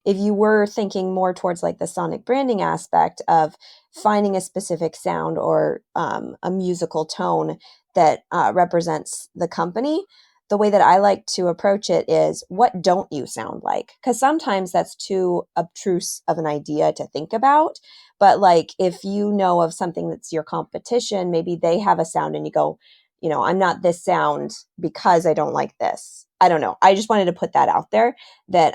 if you were thinking more towards like the sonic branding aspect of finding a specific sound or a musical tone that represents the company, the way that I like to approach it is, what don't you sound like? Because sometimes that's too obtruse of an idea to think about. But like if you know of something that's your competition, maybe they have a sound and you go, I'm not this sound because I don't like this. I don't know. I just wanted to put that out there, that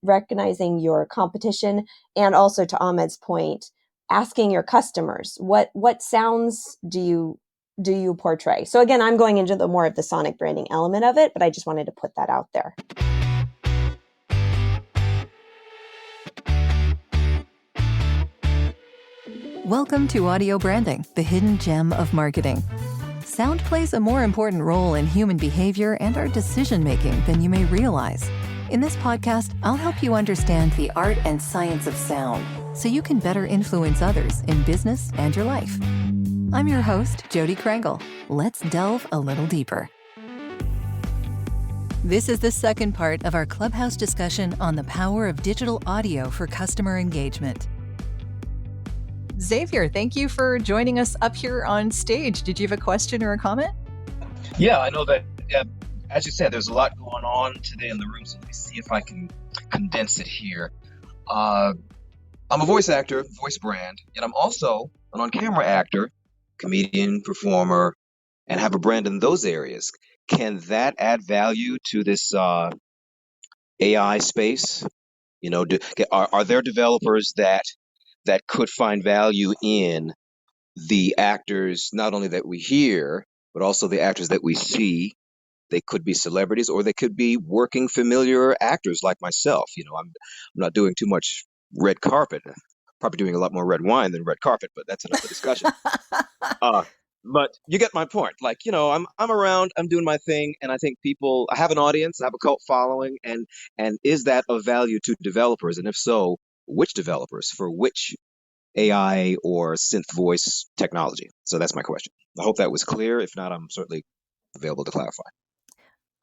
recognizing your competition, and also to Ahmed's point, asking your customers what sounds do you portray. So again, I'm going into the more of the sonic branding element of it, but I just wanted to put that out there. Welcome to Audio Branding, the hidden gem of marketing. Sound plays a more important role in human behavior and our decision-making than you may realize. In this podcast, I'll help you understand the art and science of sound so you can better influence others in business and your life. I'm your host, Jodi Krangle. Let's delve a little deeper. This is the second part of our Clubhouse discussion on the power of digital audio for customer engagement. Xavier, thank you for joining us up here on stage. Did you have a question or a comment? Yeah, I know that, as you said, there's a lot going on today in the room, so let me see if I can condense it here. I'm a voice actor, voice brand, and I'm also an on-camera actor, comedian, performer, and have a brand in those areas. Can that add value to this AI space? Are there developers that could find value in the actors, not only that we hear, but also the actors that we see? They could be celebrities, or they could be working familiar actors like myself. I'm not doing too much red carpet. Probably doing a lot more red wine than red carpet, but that's another discussion. But you get my point. Like, I'm around, I'm doing my thing, and I think I have an audience, I have a cult following, and is that of value to developers? And if so, which developers for which AI or synth voice technology? So that's my question. I hope that was clear. If not, I'm certainly available to clarify.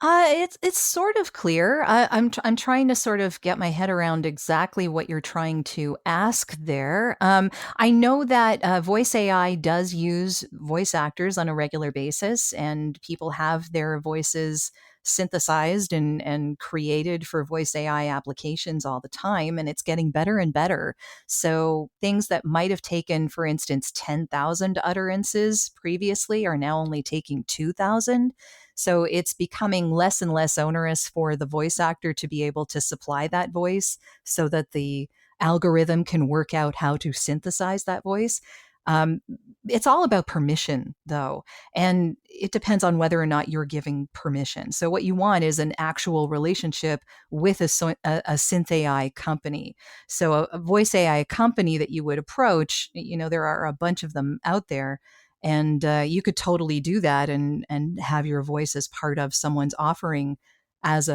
It's sort of clear. I'm trying to sort of get my head around exactly what you're trying to ask there. I know that voice AI does use voice actors on a regular basis, and people have their voices synthesized and created for voice AI applications all the time, and it's getting better and better. So things that might have taken, for instance, 10,000 utterances previously are now only taking 2,000. So it's becoming less and less onerous for the voice actor to be able to supply that voice so that the algorithm can work out how to synthesize that voice. Um, it's all about permission, though, and it depends on whether or not you're giving permission. So what you want is an actual relationship with a synth AI company. So a voice AI company that you would approach, there are a bunch of them out there, and you could totally do that and have your voice as part of someone's offering as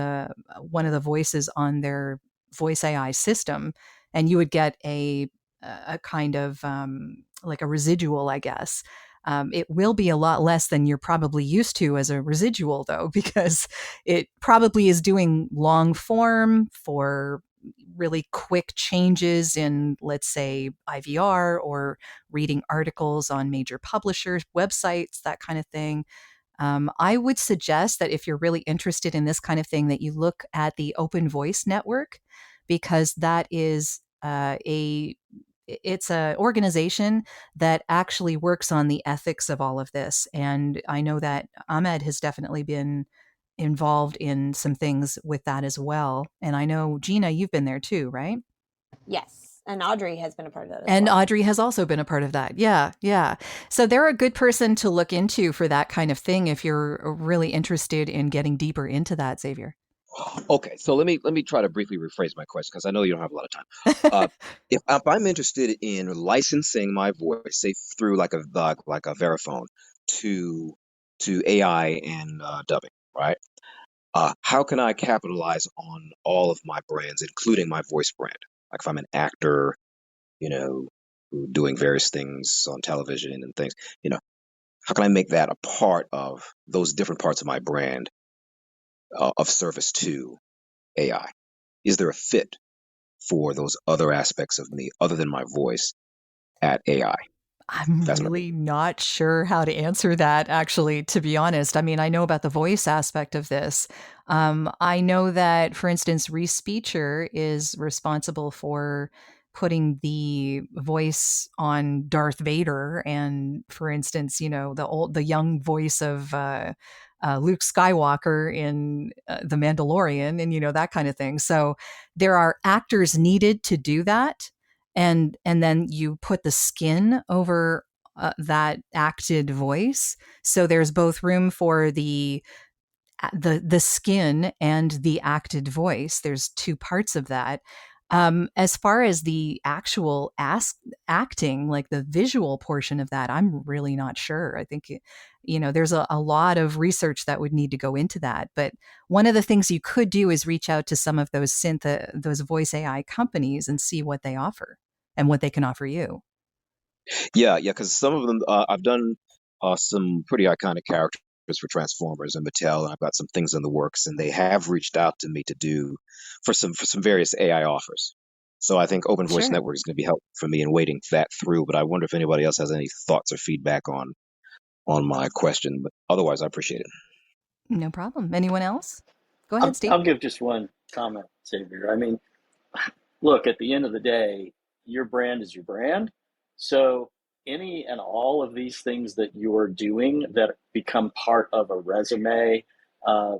one of the voices on their voice AI system, and you would get a kind of like a residual, I guess. It will be a lot less than you're probably used to as a residual, though, because it probably is doing long form for really quick changes in, let's say, IVR, or reading articles on major publishers' websites, that kind of thing. I would suggest that if you're really interested in this kind of thing, that you look at the Open Voice Network, because that is it's an organization that actually works on the ethics of all of this. And I know that Ahmed has definitely been involved in some things with that as well. And I know, Gina, you've been there too, right? Yes. And Audrey has been a part of that as And well. Audrey has also been a part of that. Yeah, yeah. So they're a good person to look into for that kind of thing if you're really interested in getting deeper into that, Xavier. Okay, so let me try to briefly rephrase my question because I know you don't have a lot of time. If I'm interested in licensing my voice, say through like a Verifone to AI and dubbing, right? How can I capitalize on all of my brands, including my voice brand? Like if I'm an actor, you know, doing various things on television and things, how can I make that a part of those different parts of my brand of service to AI? Is there a fit for those other aspects of me other than my voice at AI? I'm That's my really not sure how to answer that, actually, to be honest. I mean, I know about the voice aspect of this. I know that, for instance, Respeecher is responsible for putting the voice on Darth Vader, and, for instance, the young voice of Luke Skywalker in The Mandalorian, and that kind of thing. So there are actors needed to do that, and then you put the skin over that acted voice. So there's both room for the skin and the acted voice. There's two parts of that. As far as the actual acting, like the visual portion of that, I'm really not sure. I think there's a lot of research that would need to go into that. But one of the things you could do is reach out to some of those those voice AI companies and see what they offer and what they can offer you. Yeah, yeah, because some of them I've done some pretty iconic characters for Transformers and Mattel, and I've got some things in the works, and they have reached out to me to do for some various AI offers. So I think Open Voice Sure. Network is going to be helpful for me in wading that through. But I wonder if anybody else has any thoughts or feedback on my question. But otherwise, I appreciate it. No problem. Anyone else? Go ahead, I'll, Steve. I'll give just one comment, Xavier. I mean, look, at the end of the day, your brand is your brand. So any and all of these things that you're doing that become part of a resume uh,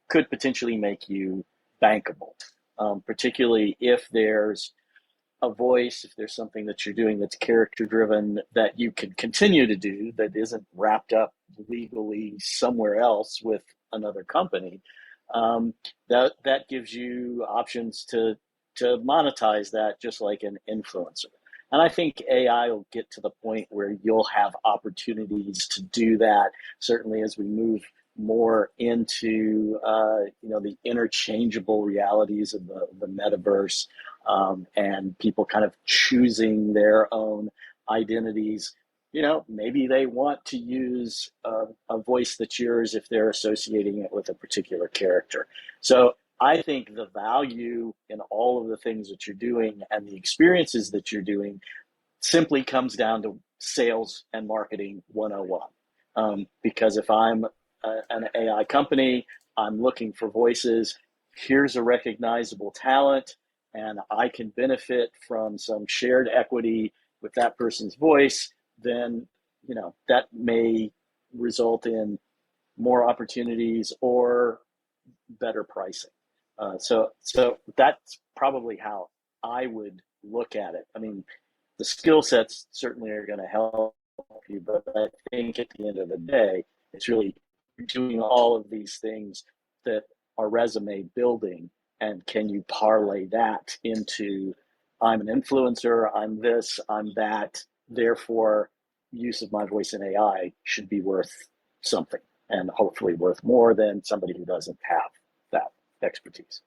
could potentially make you bankable, particularly if there's a voice, if there's something that you're doing that's character driven that you can continue to do that isn't wrapped up legally somewhere else with another company, that gives you options to monetize that just like an influencer. And I think AI will get to the point where you'll have opportunities to do that. Certainly, as we move more into the interchangeable realities of the metaverse, and people kind of choosing their own identities. Maybe they want to use a voice that's yours if they're associating it with a particular character. So I think the value in all of the things that you're doing and the experiences that you're doing simply comes down to sales and marketing 101. Because if I'm an AI company, I'm looking for voices, here's a recognizable talent, and I can benefit from some shared equity with that person's voice, then that may result in more opportunities or better pricing. So that's probably how I would look at it. I mean, the skill sets certainly are going to help you, but I think at the end of the day, it's really doing all of these things that are resume building, and can you parlay that into I'm an influencer, I'm this, I'm that, therefore use of my voice in AI should be worth something, and hopefully worth more than somebody who doesn't have that expertise.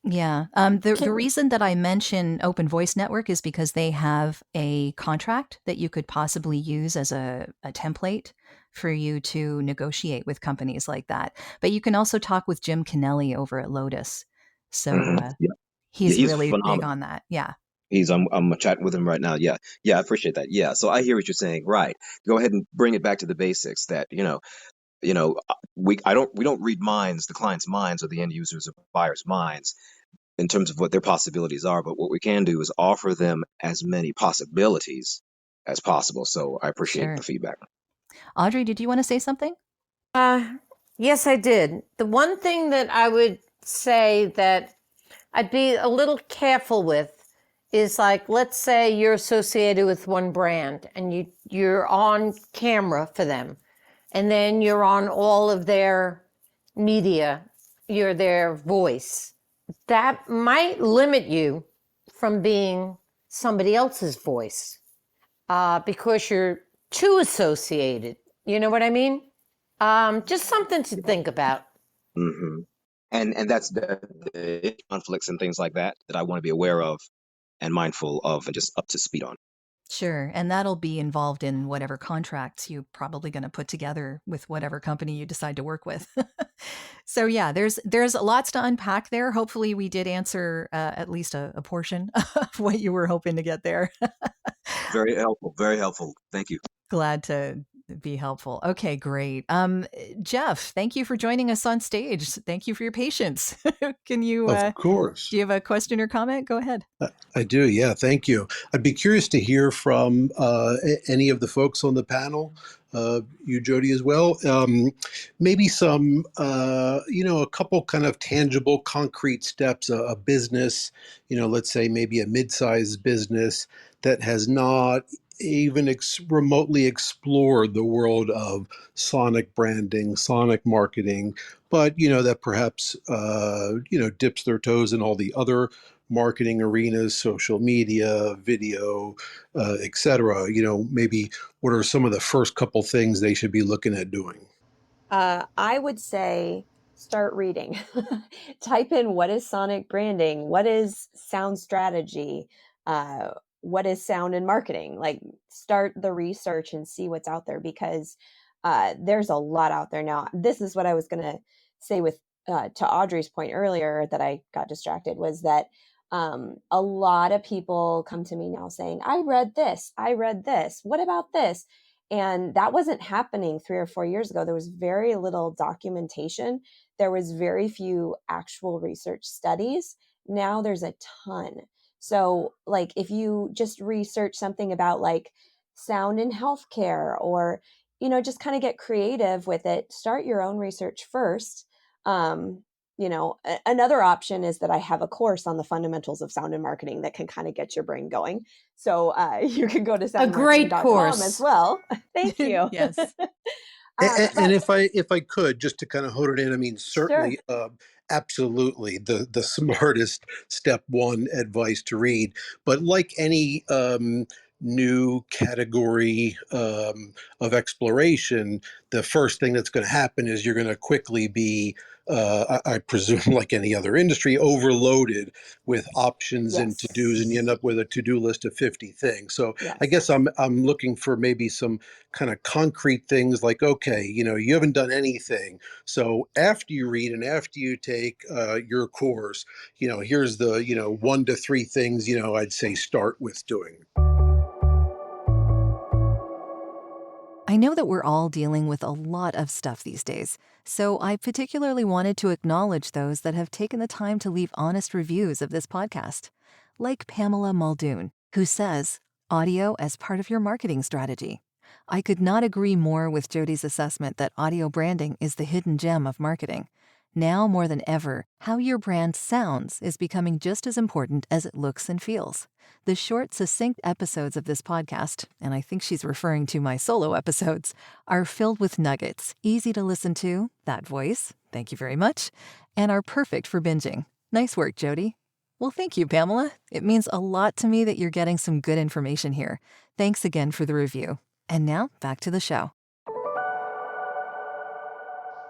Yeah. The reason that I mention Open Voice Network is because they have a contract that you could possibly use as a template for you to negotiate with companies like that. But you can also talk with Jim Kennelly over at Lotus. So Yeah, yeah, he's he's really big phenomenal. on that. Yeah. I'm chatting with him right now. Yeah, yeah, I appreciate that. Yeah, so I hear what you're saying. Right, go ahead and bring it back to the basics. That we don't read minds, the client's minds or the end users or buyer's minds in terms of what their possibilities are. But what we can do is offer them as many possibilities as possible. So I appreciate the Sure. feedback. Audrey, did you want to say something? Yes, I did. The one thing that I would say that I'd be a little careful with is, like, let's say you're associated with one brand and you're on camera for them, and then you're on all of their media, you're their voice. That might limit you from being somebody else's voice, because you're too associated. You know what I mean? Just something to think about. hmm and that's the conflicts and things like that that I want to be aware of and mindful of and just up to speed on. Sure. And that'll be involved in whatever contracts you're probably going to put together with whatever company you decide to work with. So yeah, there's lots to unpack there. Hopefully we did answer at least a portion of what you were hoping to get there. Very helpful. Very helpful. Thank you. Glad to be helpful. Okay, great. Jeff, thank you for joining us on stage. Thank you for your patience. Can you, Of course. do you have a question or comment? Go ahead. I do. Yeah. Thank you. I'd be curious to hear from any of the folks on the panel, you, Jodi, as well. Maybe some, a couple kind of tangible, concrete steps, a business, let's say maybe a mid-sized business that has not even remotely explored the world of sonic branding, sonic marketing, but, that perhaps, dips their toes in all the other marketing arenas, social media, video, et cetera. Maybe what are some of the first couple things they should be looking at doing? I would say start reading. Type in what is sonic branding, what is sound strategy, what is sound and marketing. Like, start the research and see what's out there, because there's a lot out there now. This is what I was going to say with to Audrey's point earlier that I got distracted, was that a lot of people come to me now saying, I read this, what about this? And that wasn't happening 3 or 4 years ago. There was very little documentation. There was very few actual research studies. Now there's a ton. So like, if you just research something about like sound in healthcare, or, just kind of get creative with it, start your own research first. Another option is that I have a course on the fundamentals of sound and marketing that can kind of get your brain going. So you can go to soundmarketing.com as well. Thank you. Yes. And if I could, just to kind of hold it in, I mean, certainly, absolutely, the smartest step one advice to read. But like any new category of exploration, the first thing that's going to happen is you're going to quickly be, I presume, like any other industry, overloaded with options and to-dos, and you end up with a to-do list of 50 things. So I guess I'm looking for maybe some kind of concrete things like, okay, you haven't done anything. So after you read and after you take your course, here's the, 1 to 3 things, I'd say start with doing. I know that we're all dealing with a lot of stuff these days, so I particularly wanted to acknowledge those that have taken the time to leave honest reviews of this podcast. Like Pamela Muldoon, who says, audio as part of your marketing strategy. I could not agree more with Jodi's assessment that audio branding is the hidden gem of marketing. Now more than ever, how your brand sounds is becoming just as important as it looks and feels. The short, succinct episodes of this podcast, and I think she's referring to my solo episodes, are filled with nuggets, easy to listen to, that voice, thank you very much, and are perfect for binging. Nice work, Jodi. Well, thank you, Pamela. It means a lot to me that you're getting some good information here. Thanks again for the review. And now, back to the show.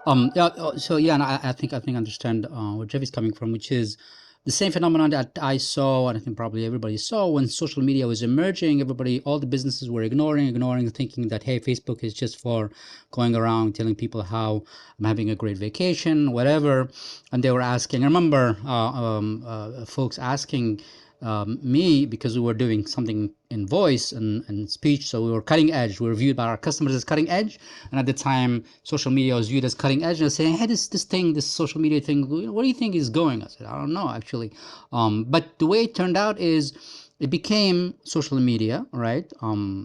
And I think I understand where Jeff is coming from, which is the same phenomenon that I saw, and I think probably everybody saw when social media was emerging. All the businesses were ignoring, thinking that, hey, Facebook is just for going around telling people how I'm having a great vacation, whatever. And they were asking, I remember folks asking me, because we were doing something in voice and speech, so we were cutting edge. We were viewed by our customers as cutting edge, and at the time, social media was viewed as cutting edge. And I was saying, hey, this social media thing, what do you think is going? I said, I don't know, actually. But the way it turned out is it became social media, right?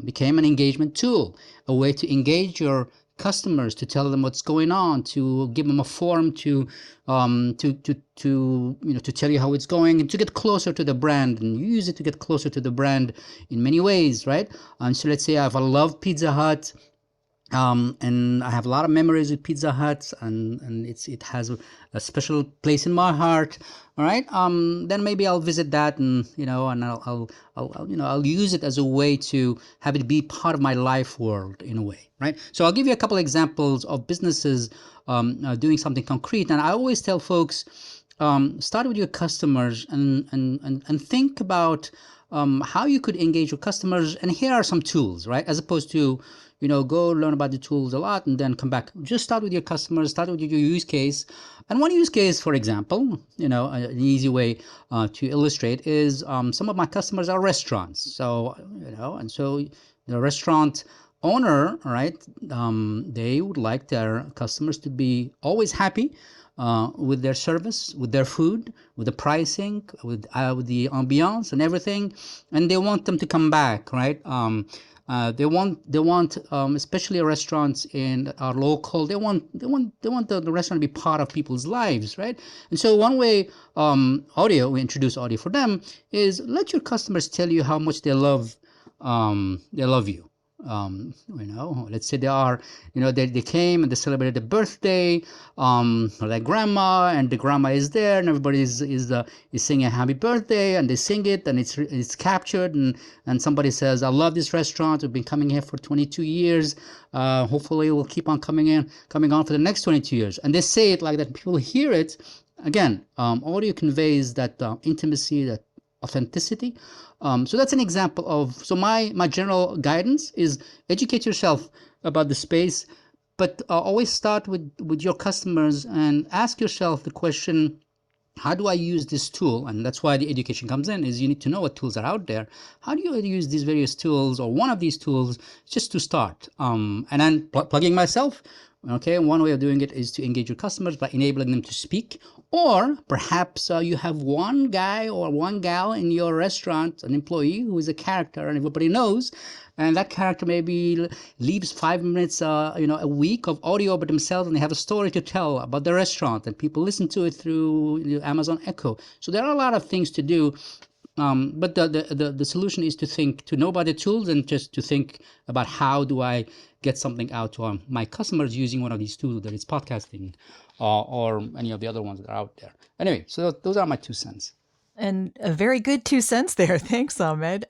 Became an engagement tool, a way to engage your customers, to tell them what's going on, to give them a forum to tell you how it's going, and to get closer to the brand, and use it to get closer to the brand in many ways, right? And so let's say I love Pizza Hut, and I have a lot of memories with Pizza Hut, and it has a special place in my heart. All right. Then maybe I'll visit that, and I'll use it as a way to have it be part of my life world in a way, right? So I'll give you a couple examples of businesses doing something concrete, and I always tell folks, start with your customers and think about how you could engage your customers. And here are some tools, right? As opposed to, go learn about the tools a lot and then come back. Just start with your customers, start with your use case. And one use case, for example, an easy way to illustrate is some of my customers are restaurants. So, and so the restaurant owner, right, they would like their customers to be always happy with their service, with their food, with the pricing, with the ambiance and everything, and they want them to come back, right? They want, especially restaurants in our local. They want the restaurant to be part of people's lives, right? And so one way, we introduce audio for them is let your customers tell you how much they love you. Let's say they came and they celebrated the birthday of their grandma, and the grandma is there, and everybody is singing a happy birthday, and they sing it, and it's captured, and somebody says, "I love this restaurant. We've been coming here for 22 years. Hopefully, we'll keep on coming on for the next 22 years." And they say it like that. People hear it. Again, audio conveys that intimacy, that authenticity. So that's an example of, so my general guidance is educate yourself about the space, but always start with your customers and ask yourself the question, how do I use this tool? And that's why the education comes in, is you need to know what tools are out there. How do you use these various tools or one of these tools just to start? And then plugging myself. Okay, one way of doing it is to engage your customers by enabling them to speak, or perhaps you have one guy or one gal in your restaurant, an employee who is a character and everybody knows, and that character maybe leaves 5 minutes, a week of audio about themselves, and they have a story to tell about the restaurant, and people listen to it through Amazon Echo. So there are a lot of things to do. But the solution is to know about the tools and just to think about how do I get something out to my customers using one of these tools, whether it's podcasting or any of the other ones that are out there. Anyway, so those are my 2 cents. And a very good 2 cents there. Thanks, Ahmed.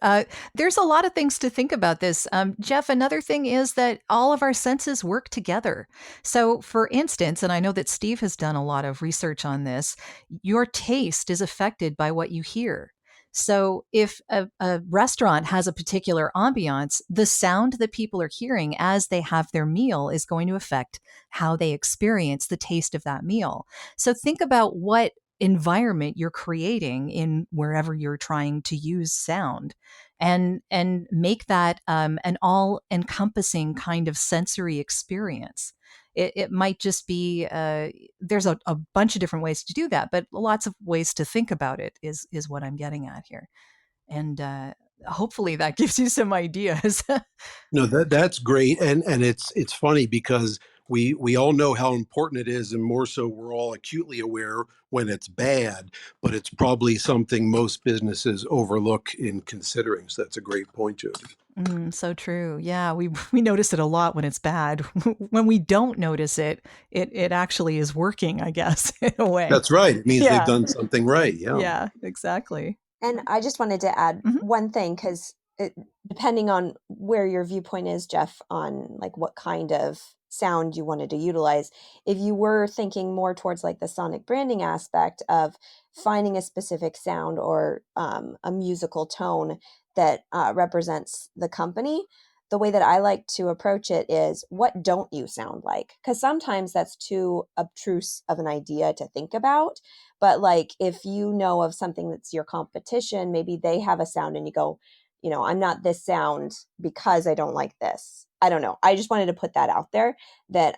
There's a lot of things to think about this. Jeff, another thing is that all of our senses work together. So for instance, and I know that Steve has done a lot of research on this, your taste is affected by what you hear. So if a restaurant has a particular ambiance, the sound that people are hearing as they have their meal is going to affect how they experience the taste of that meal. So think about what environment you're creating in wherever you're trying to use sound, and make that an all-encompassing kind of sensory experience. It might just be there's a bunch of different ways to do that, but lots of ways to think about it is what I'm getting at here. And hopefully that gives you some ideas. No, that's great, and it's funny because we all know how important it is, and more so we're all acutely aware when it's bad, but it's probably something most businesses overlook in considering. So that's a great point, Jodi. So true. Yeah, we notice it a lot when it's bad. When we don't notice it, it actually is working, I guess, in a way. That's right. It means they've done something right. Yeah. Yeah, exactly. And I just wanted to add one thing, because depending on where your viewpoint is, Jeff, on like what kind of sound you wanted to utilize, if you were thinking more towards like the sonic branding aspect of finding a specific sound or a musical tone that represents the company, the way that I like to approach it is, what don't you sound like? Because sometimes that's too obtruse of an idea to think about. But like, if you know of something that's your competition, maybe they have a sound and you go, I'm not this sound because I don't like this. I don't know. I just wanted to put that out there, that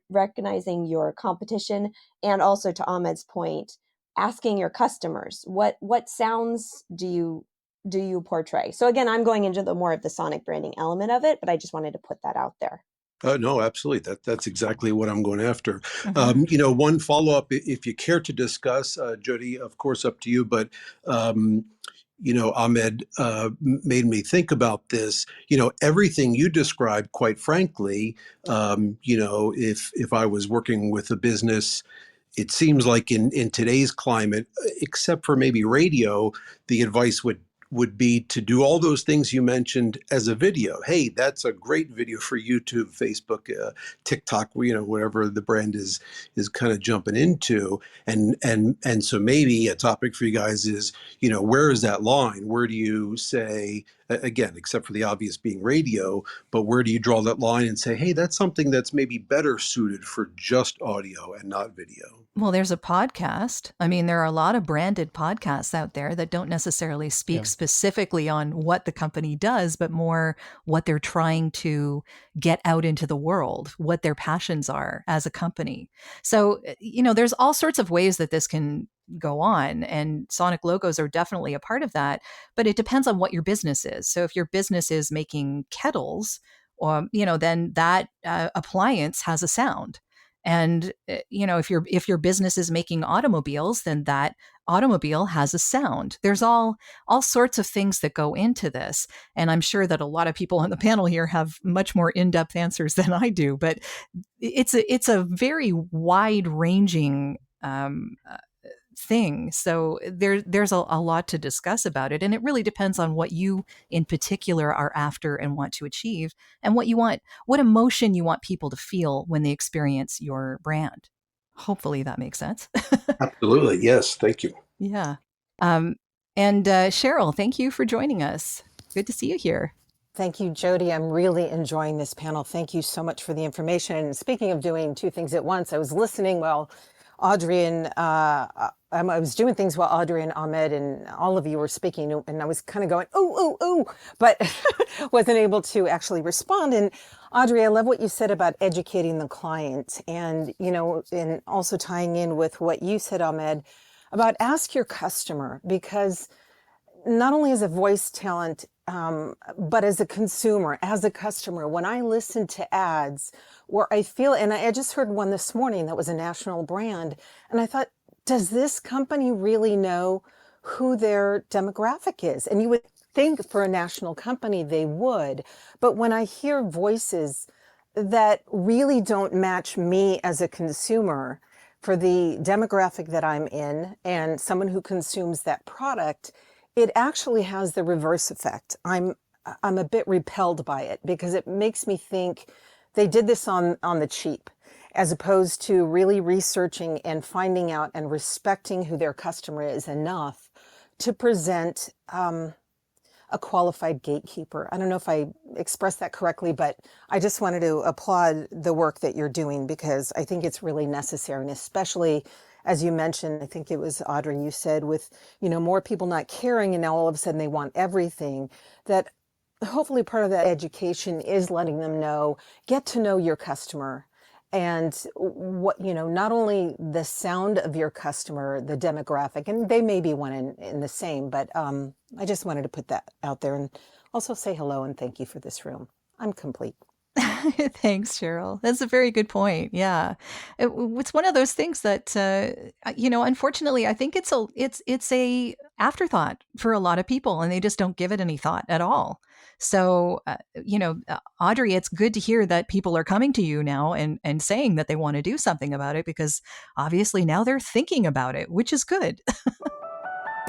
recognizing your competition, and also to Ahmed's point, asking your customers, what sounds do you portray? So again, I'm going into the more of the sonic branding element of it, but I just wanted to put that out there. No, absolutely. That's exactly what I'm going after. One follow-up, if you care to discuss, Jodi, of course, up to you, but Ahmed made me think about this. Everything you described, quite frankly, if I was working with a business, it seems like in today's climate, except for maybe radio, the advice would would be to do all those things you mentioned as a video. Hey, that's a great video for YouTube, Facebook, TikTok, whatever the brand is kind of jumping into. And so maybe a topic for you guys is, where is that line? Where do you say, again, except for the obvious being radio, but where do you draw that line and say, hey, that's something that's maybe better suited for just audio and not video? Well, there's a podcast. I mean, there are a lot of branded podcasts out there that don't necessarily speak specifically on what the company does, but more what they're trying to get out into the world, what their passions are as a company. So, there's all sorts of ways that this can go on, and sonic logos are definitely a part of that, but it depends on what your business is. So if your business is making kettles, or, then that appliance has a sound. And if your business is making automobiles, then that automobile has a sound. There's all sorts of things that go into this, and I'm sure that a lot of people on the panel here have much more in-depth answers than I do. But it's a very wide-ranging thing. So there's a lot to discuss about it, and it really depends on what you in particular are after and want to achieve, and what emotion you want people to feel when they experience your brand. Hopefully that makes sense. Absolutely. Yes. Thank you. Yeah. And Cheryl, thank you for joining us. Good to see you here. Thank you, Jodi. I'm really enjoying this panel. Thank you so much for the information. And speaking of doing two things at once, I was listening while Audrey and I was doing things while Audrey and Ahmed and all of you were speaking, and I was kind of going, ooh, but wasn't able to actually respond. And Audrey, I love what you said about educating the client, and and also tying in with what you said, Ahmed, about ask your customer, because not only as a voice talent, but as a consumer, as a customer, when I listen to ads where I feel, and I just heard one this morning that was a national brand, and I thought, does this company really know who their demographic is? And you would think for a national company they would, but when I hear voices that really don't match me as a consumer for the demographic that I'm in and someone who consumes that product, it actually has the reverse effect. I'm a bit repelled by it, because it makes me think they did this on the cheap, as opposed to really researching and finding out and respecting who their customer is enough to present a qualified gatekeeper. I don't know if I expressed that correctly, but I just wanted to applaud the work that you're doing, because I think it's really necessary, and especially, as you mentioned, I think it was Audrey, you said, with more people not caring, and now all of a sudden they want everything, that hopefully part of that education is letting them get to know your customer, and what, not only the sound of your customer, the demographic, and they may be one in the same, but I just wanted to put that out there, and also say hello and thank you for this room. I'm complete. Thanks, Cheryl. That's a very good point. Yeah, it's one of those things that unfortunately, I think it's a afterthought for a lot of people, and they just don't give it any thought at all. So, Audrey, it's good to hear that people are coming to you now and saying that they want to do something about it, because obviously now they're thinking about it, which is good.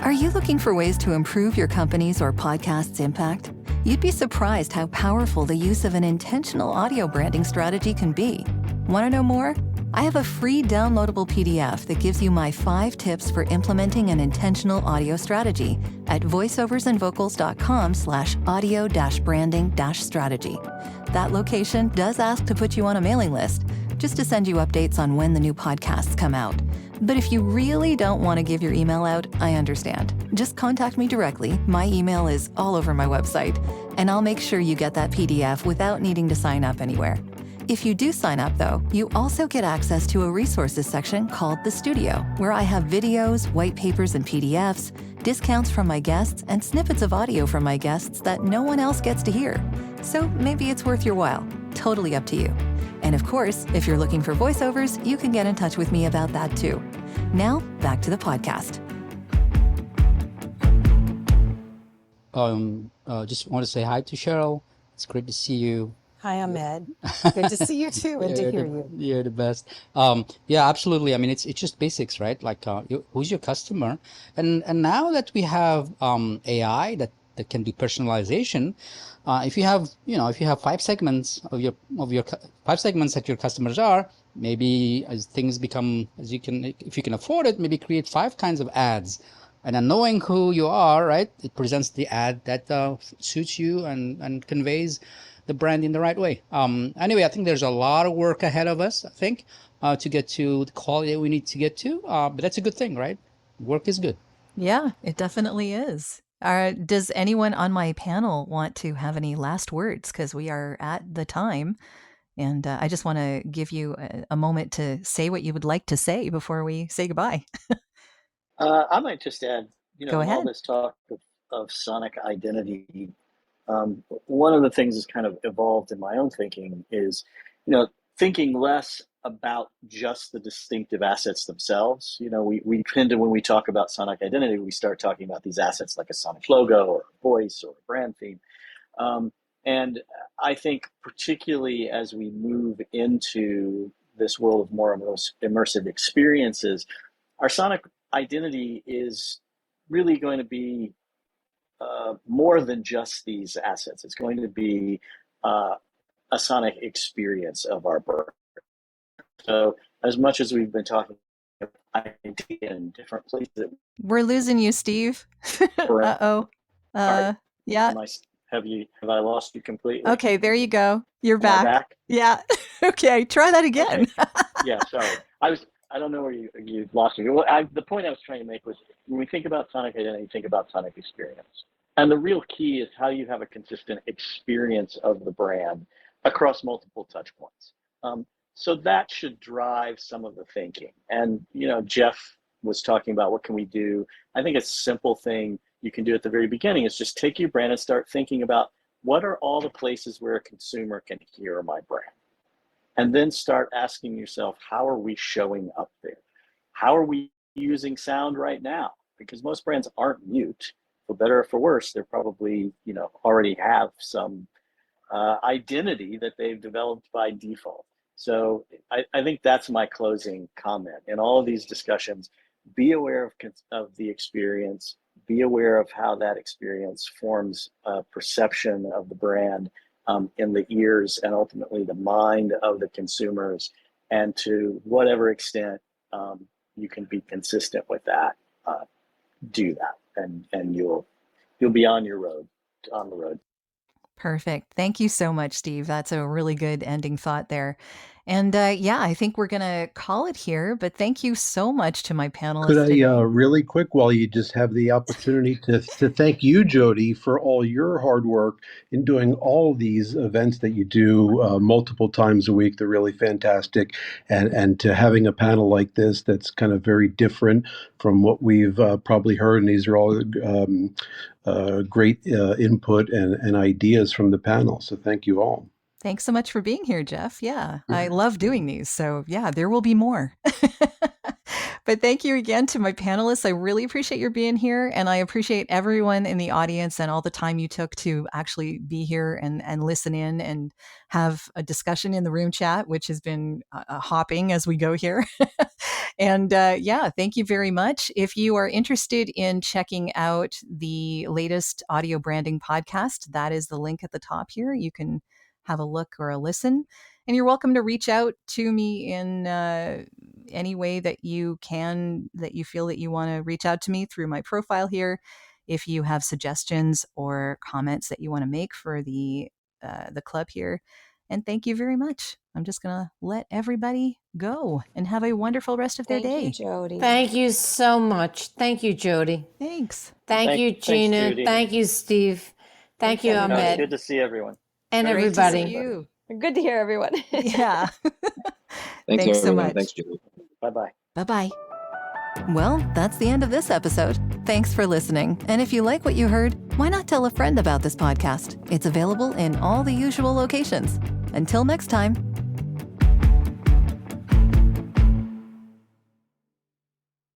Are you looking for ways to improve your company's or podcast's impact? You'd be surprised how powerful the use of an intentional audio branding strategy can be. Want to know more? I have a free downloadable PDF that gives you my 5 tips for implementing an intentional audio strategy at voiceoversandvocals.com/audio-branding-strategy. That location does ask to put you on a mailing list, just to send you updates on when the new podcasts come out. But if you really don't want to give your email out, I understand. Just contact me directly. My email is all over my website, and I'll make sure you get that PDF without needing to sign up anywhere. If you do sign up, though, you also get access to a resources section called The Studio, where I have videos, white papers, and PDFs, discounts from my guests, and snippets of audio from my guests that no one else gets to hear. So maybe it's worth your while. Totally up to you. And of course, if you're looking for voiceovers, you can get in touch with me about that too. Now, back to the podcast. Just want to say hi to Cheryl. It's great to see you. Hi, Ahmed. Good to see you too, and to hear you. You're the best. Yeah, absolutely. I mean, it's just basics, right? Like, who's your customer? And now that we have AI that can do personalization, if you have, if you have five segments of your 5 segments that your customers are, maybe as things become, if you can afford it, maybe create 5 kinds of ads. And then knowing who you are, right, it presents the ad that suits you and conveys the brand in the right way. Anyway, I think there's a lot of work ahead of us, I think, to get to the quality that we need to get to. But that's a good thing, right? Work is good. Yeah, it definitely is. Does anyone on my panel want to have any last words? Because we are at the time. And I just want to give you a moment to say what you would like to say before we say goodbye. I might just add, Go in all ahead. this talk of sonic identity, one of the things that's kind of evolved in my own thinking is, thinking less about just the distinctive assets themselves. We tend to, when we talk about sonic identity, we start talking about these assets like a sonic logo or a voice or a brand theme. And I think particularly as we move into this world of more immersive experiences, our sonic identity is really going to be more than just these assets. It's going to be a sonic experience of our brand. So as much as we've been talking about identity in different places, We're losing you, Steve. Uh-oh. Yeah. Have I lost you completely? Okay, there you go. You're Am I back. back? Yeah. Okay, try that again. Okay. Yeah, sorry. I don't know where you lost me. Well, the point I was trying to make was when we think about sonic identity, think about sonic experience. And the real key is how you have a consistent experience of the brand across multiple touch points. So that should drive some of the thinking. And, Jeff was talking about what can we do. I think a simple thing you can do at the very beginning is just take your brand and start thinking about what are all the places where a consumer can hear my brand. And then start asking yourself, how are we showing up there? How are we using sound right now? Because most brands aren't mute. For better or for worse, they're probably, already have some identity that they've developed by default. So I think that's my closing comment. In all of these discussions, be aware of the experience, be aware of how that experience forms a perception of the brand in the ears and ultimately the mind of the consumers, and to whatever extent you can be consistent with that, do that, and you'll be on the road. Perfect. Thank you so much, Steve. That's a really good ending thought there. And I think we're going to call it here, but thank you so much to my panelists Could I today. really quick, while you just have the opportunity to thank you, Jodi, for all your hard work in doing all these events that you do multiple times a week. They're really fantastic. And to having a panel like this that's kind of very different from what we've probably heard. And these are all great input and ideas from the panel. So thank you all. Thanks so much for being here, Jeff. Yeah, I love doing these. So there will be more. But thank you again to my panelists. I really appreciate your being here. And I appreciate everyone in the audience and all the time you took to actually be here and listen in and have a discussion in the room chat, which has been hopping as we go here. And thank you very much. If you are interested in checking out the latest audio branding podcast, that is the link at the top here. You can have a look or a listen. And you're welcome to reach out to me in any way that you can, that you feel that you want to reach out to me through my profile here. If you have suggestions or comments that you want to make for the club here. And thank you very much. I'm just going to let everybody go and have a wonderful rest of their day. Thank you, Jodi. Thank you so much. Thank you, Jodi. Thanks. Thank you, Gina. Thanks, Judy. Thank you, Steve. Thank you, everybody. Ahmed. Good to see everyone. And Great everybody. to see you. Good to hear everyone. Yeah. Thanks, Thanks so everyone. much. Thanks, Julie. Bye-bye. Bye-bye. Well, that's the end of this episode. Thanks for listening. And if you like what you heard, why not tell a friend about this podcast? It's available in all the usual locations. Until next time.